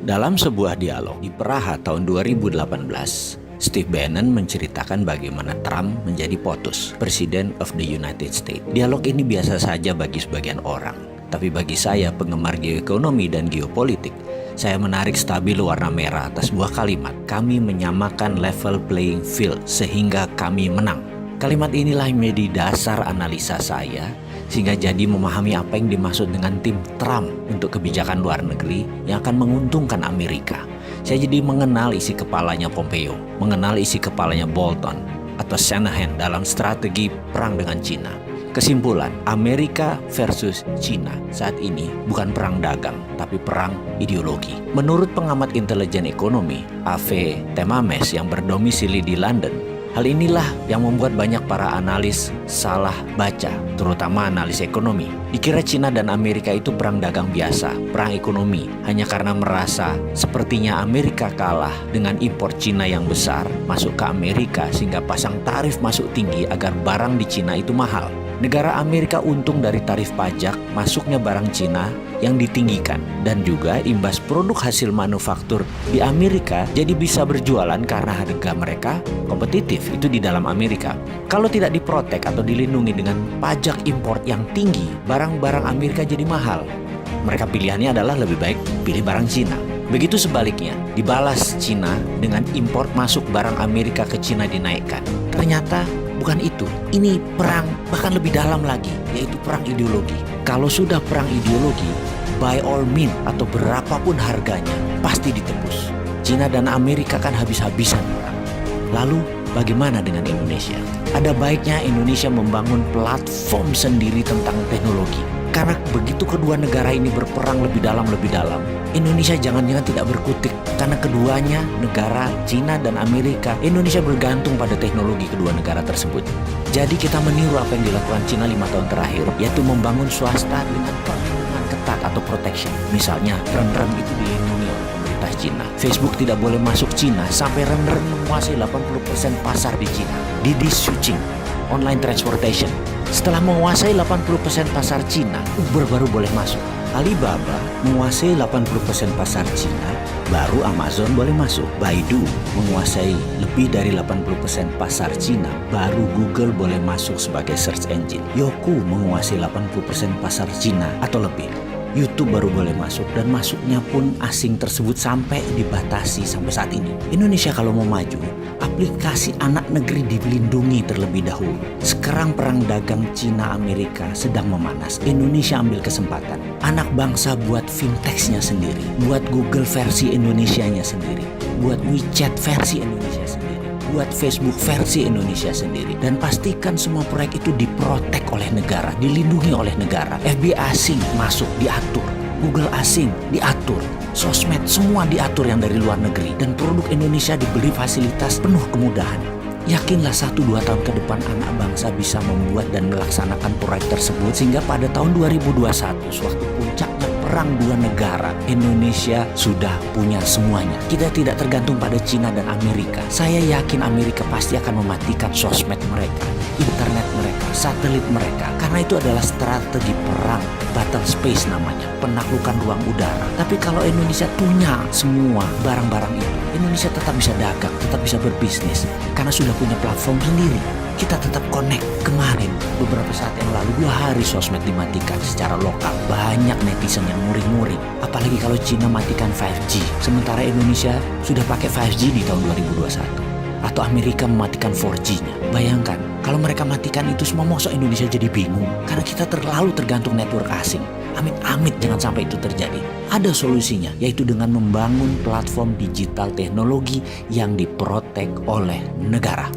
Dalam sebuah dialog di Praha tahun 2018, Steve Bannon menceritakan bagaimana Trump menjadi POTUS, President of the United States. Dialog ini biasa saja bagi sebagian orang, tapi bagi saya, penggemar geoekonomi dan geopolitik, saya menarik stabilo warna merah atas sebuah kalimat. Kami menyamakan level playing field sehingga kami menang. Kalimat inilah yang menjadi dasar analisa saya, sehingga jadi memahami apa yang dimaksud dengan tim Trump untuk kebijakan luar negeri yang akan menguntungkan Amerika. Saya jadi mengenal isi kepalanya Pompeo, mengenal isi kepalanya Bolton atau Shanahan dalam strategi perang dengan Cina. Kesimpulan, Amerika versus Cina saat ini bukan perang dagang, tapi perang ideologi. Menurut pengamat intelijen ekonomi, A.V. Temames yang berdomisili di London, hal inilah yang membuat banyak para analis salah baca, terutama analis ekonomi. Dikira Cina dan Amerika itu perang dagang biasa, perang ekonomi, hanya karena merasa sepertinya Amerika kalah dengan impor Cina yang besar masuk ke Amerika sehingga pasang tarif masuk tinggi agar barang di Cina itu mahal. Negara Amerika untung dari tarif pajak masuknya barang Cina yang ditinggikan, dan juga imbas produk hasil manufaktur di Amerika jadi bisa berjualan karena harga mereka kompetitif itu di dalam Amerika. Kalau tidak diprotek atau dilindungi dengan pajak impor yang tinggi, barang-barang Amerika jadi mahal. Mereka pilihannya adalah lebih baik pilih barang Cina. Begitu sebaliknya, dibalas Cina dengan impor masuk barang Amerika ke Cina dinaikkan. Ternyata bukan itu. Ini perang bahkan lebih dalam lagi, yaitu perang ideologi. Kalau sudah perang ideologi, by all means atau berapapun harganya, pasti ditebus. Cina dan Amerika kan habis-habisan perang. Lalu bagaimana dengan Indonesia? Ada baiknya Indonesia membangun platform sendiri tentang teknologi. Karena begitu kedua negara ini berperang lebih dalam, Indonesia jangan-jangan tidak berkutik. Karena keduanya, negara Cina dan Amerika, Indonesia bergantung pada teknologi kedua negara tersebut. Jadi kita meniru apa yang dilakukan Cina 5 tahun terakhir, yaitu membangun swasta dengan perlindungan ketat atau protection. Misalnya, rem-rem itu dilindungi oleh pemerintah Cina. Facebook tidak boleh masuk Cina sampai rem-rem menguasai 80% pasar di Cina. Didi Switching, online transportation. Setelah menguasai 80% pasar Cina, Uber baru boleh masuk. Alibaba menguasai 80% pasar Cina, baru Amazon boleh masuk. Baidu menguasai lebih dari 80% pasar Cina, baru Google boleh masuk sebagai search engine. Youku menguasai 80% pasar Cina atau lebih. YouTube baru boleh masuk, dan masuknya pun asing tersebut sampai dibatasi sampai saat ini. Indonesia kalau mau maju, aplikasi anak negeri dilindungi terlebih dahulu. Sekarang perang dagang Cina Amerika sedang memanas. Indonesia ambil kesempatan. Anak bangsa buat fintechnya sendiri, buat Google versi Indonesianya sendiri, buat WeChat versi Indonesia sendiri, buat Facebook versi Indonesia sendiri, dan pastikan semua proyek itu diprotek oleh negara, dilindungi oleh negara. FBI asing masuk diatur, Google asing diatur, sosmed semua diatur yang dari luar negeri, dan produk Indonesia diberi fasilitas penuh kemudahan. Yakinlah 1-2 tahun ke depan anak bangsa bisa membuat dan melaksanakan proyek tersebut, sehingga pada tahun 2021 sewaktu puncaknya perang dua negara, Indonesia sudah punya semuanya. Kita tidak tergantung pada Cina dan Amerika. Saya yakin Amerika pasti akan mematikan sosmed mereka, internet mereka, satelit mereka, karena itu adalah strategi perang, battle space namanya, penaklukan ruang udara. Tapi kalau Indonesia punya semua barang-barang itu, Indonesia tetap bisa dagang, tetap bisa berbisnis, karena sudah punya platform sendiri. Kita tetap connect. Kemarin, beberapa saat yang lalu, 2 hari sosmed dimatikan secara lokal. Banyak netizen yang muring-muring. Apalagi kalau Cina matikan 5G. Sementara Indonesia sudah pakai 5G di tahun 2021. Atau Amerika mematikan 4G-nya. Bayangkan, kalau mereka matikan itu semua, mosok Indonesia jadi bingung. Karena kita terlalu tergantung network asing. Amit-amit jangan sampai itu terjadi. Ada solusinya, yaitu dengan membangun platform digital teknologi yang diprotek oleh negara.